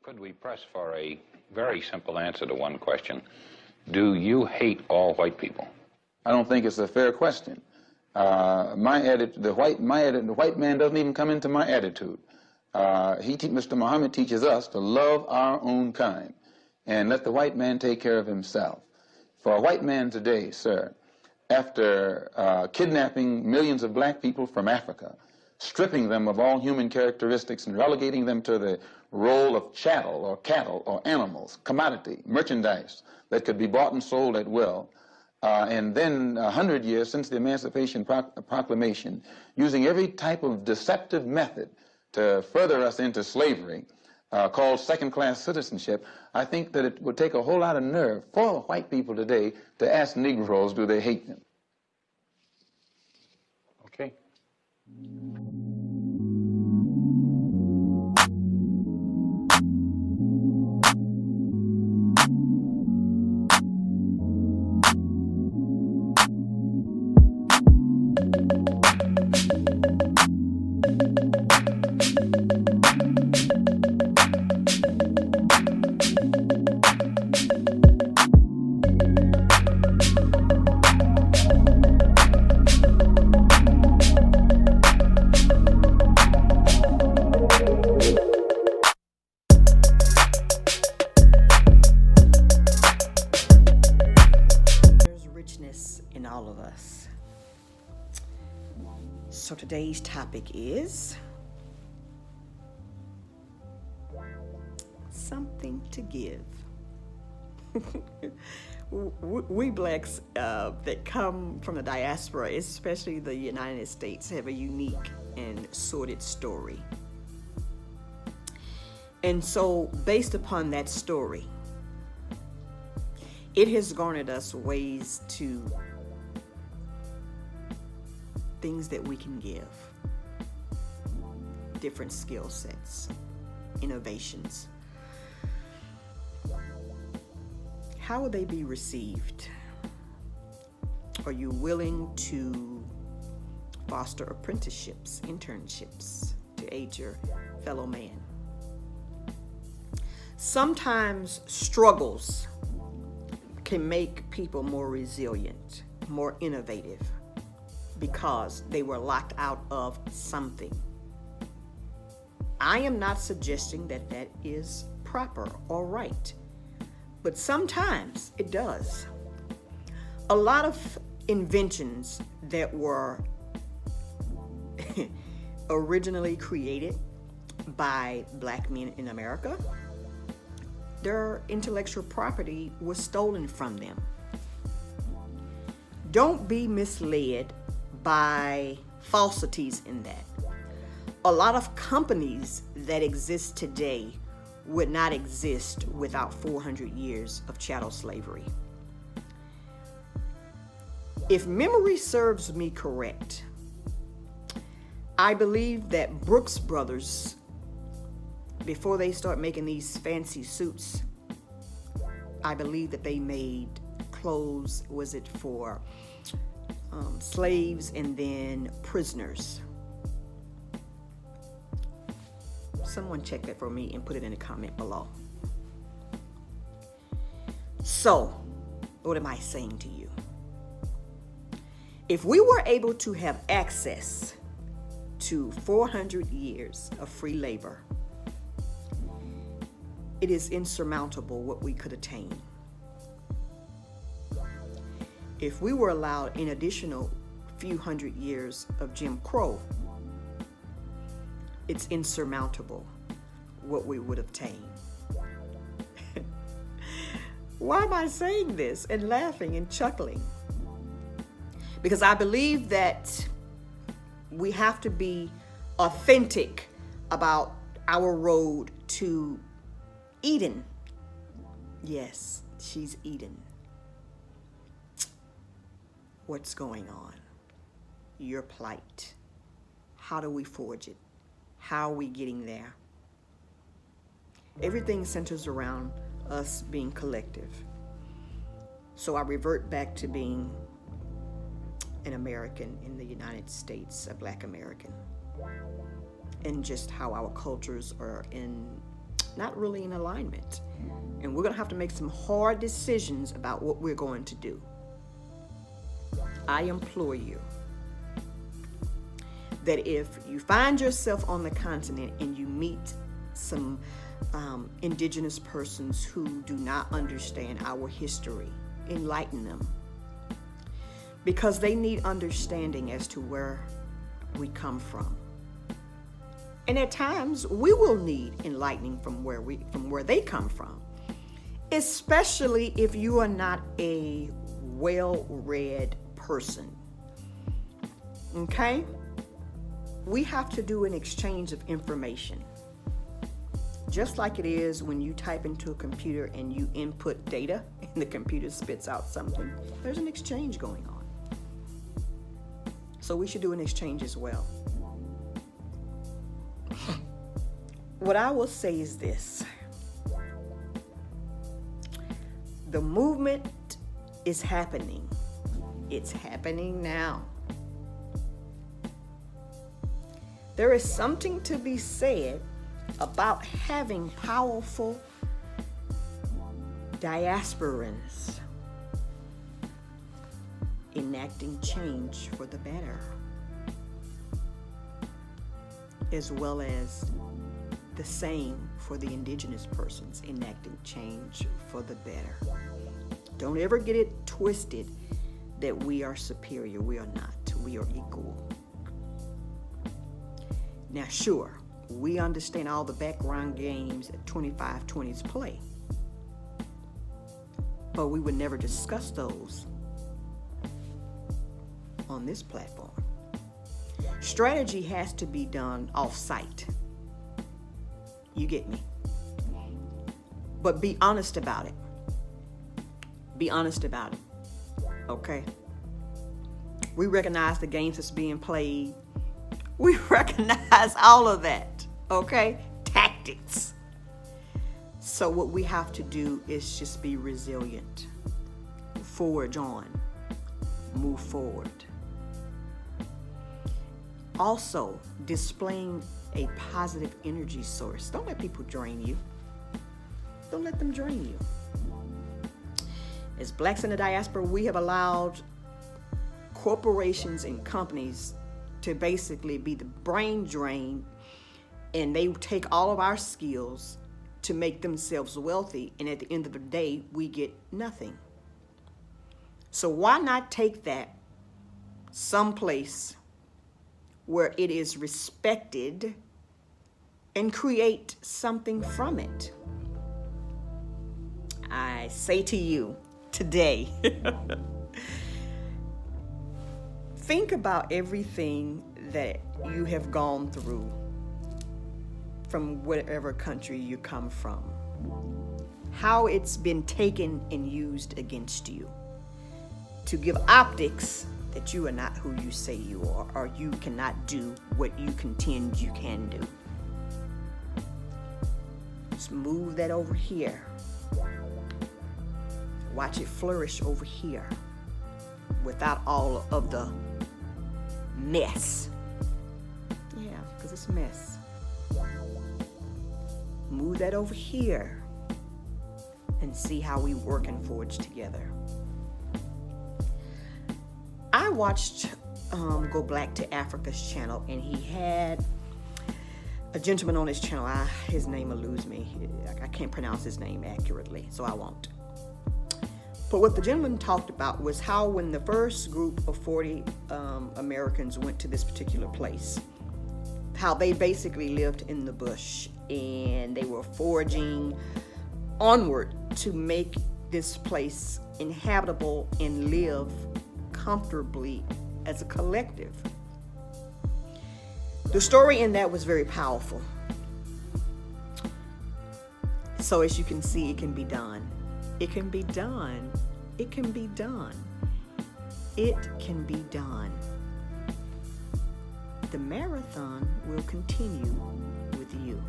Could we press for a very simple answer to one question? Do you hate all white people? I don't think it's a fair question. The white man doesn't even come into my attitude. Mr. Muhammad teaches us to love our own kind and let the white man take care of himself. For a white man today, sir, after kidnapping millions of black people from Africa, stripping them of all human characteristics and relegating them to the role of chattel or cattle or animals, commodity, merchandise that could be bought and sold at will, and then 100 years since the Emancipation Proclamation, using every type of deceptive method to further us into slavery, called second-class citizenship, I think that it would take a whole lot of nerve for white people today to ask Negroes, do they hate them? Okay. In all of us. So today's topic is something to give. We blacks that come from the diaspora, especially the United States, have a unique and sordid story. And so based upon that story, it has garnered us ways to things that we can give, different skill sets, innovations. How will they be received? Are you willing to foster apprenticeships, internships to aid your fellow man? Sometimes struggles can make people more resilient, more innovative, because they were locked out of something. I am not suggesting that that is proper or right, but sometimes it does. A lot of inventions that were originally created by black men in America, their intellectual property was stolen from them. Don't be misled by falsities in that. A lot of companies that exist today would not exist without 400 years of chattel slavery. If memory serves me correct, I believe that Brooks Brothers, before they start making these fancy suits, I believe that they made clothes, was it for slaves and then prisoners? Someone check that for me and put it in the comment below. So, what am I saying to you? If we were able to have access to 400 years of free labor, it is insurmountable what we could attain. If we were allowed an additional few hundred years of Jim Crow, it's insurmountable what we would obtain. Why am I saying this and laughing and chuckling? Because I believe that we have to be authentic about our road to Eden. Yes, she's Eden. What's going on? Your plight. How do we forge it? How are we getting there? Everything centers around us being collective. So I revert back to being an American in the United States, a Black American, and just how our cultures are not really in alignment. And we're going to have to make some hard decisions about what we're going to do. I implore you that if you find yourself on the continent and you meet some indigenous persons who do not understand our history, enlighten them, because they need understanding as to where we come from. And at times we will need enlightening from where they come from, especially if you are not a well-read person. Okay? We have to do an exchange of information. Just like it is when you type into a computer and you input data and the computer spits out something, there's an exchange going on. So we should do an exchange as well. What I will say is this. The movement is happening. It's happening now. There is something to be said about having powerful diasporans enacting change for the better, as well as the same for the indigenous persons enacting change for the better. Don't ever get it twisted that we are superior. We are not. We are equal. Now, sure, we understand all the background games that 2520s play, but we would never discuss those on this platform. Strategy has to be done off-site. You get me? But be honest about it. Be honest about it. Okay? We recognize the games that's being played. We recognize all of that. Okay? Tactics. So what we have to do is just be resilient. Forge on. Move forward. Also, displaying a positive energy source. Don't let people drain you. Don't let them drain you. As blacks in the diaspora, we have allowed corporations and companies to basically be the brain drain, and they take all of our skills to make themselves wealthy, and at the end of the day, we get nothing. So why not take that someplace where it is respected and create something from it? I say to you today, think about everything that you have gone through from whatever country you come from, how it's been taken and used against you to give optics that you are not who you say you are, or you cannot do what you contend you can do. Just move that over here. Watch it flourish over here without all of the mess. Yeah, because it's a mess. Move that over here and see how we work and forge together. I watched Go Black to Africa's channel, and he had a gentleman on his channel. His name eludes me. I can't pronounce his name accurately, so I won't. But what the gentleman talked about was how when the first group of 40 Americans went to this particular place, how they basically lived in the bush, and they were forging onward to make this place inhabitable and live comfortably as a collective. The story in that was very powerful. So as you can see, it can be done. It can be done. It can be done. It can be done. The marathon will continue with you.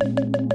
you.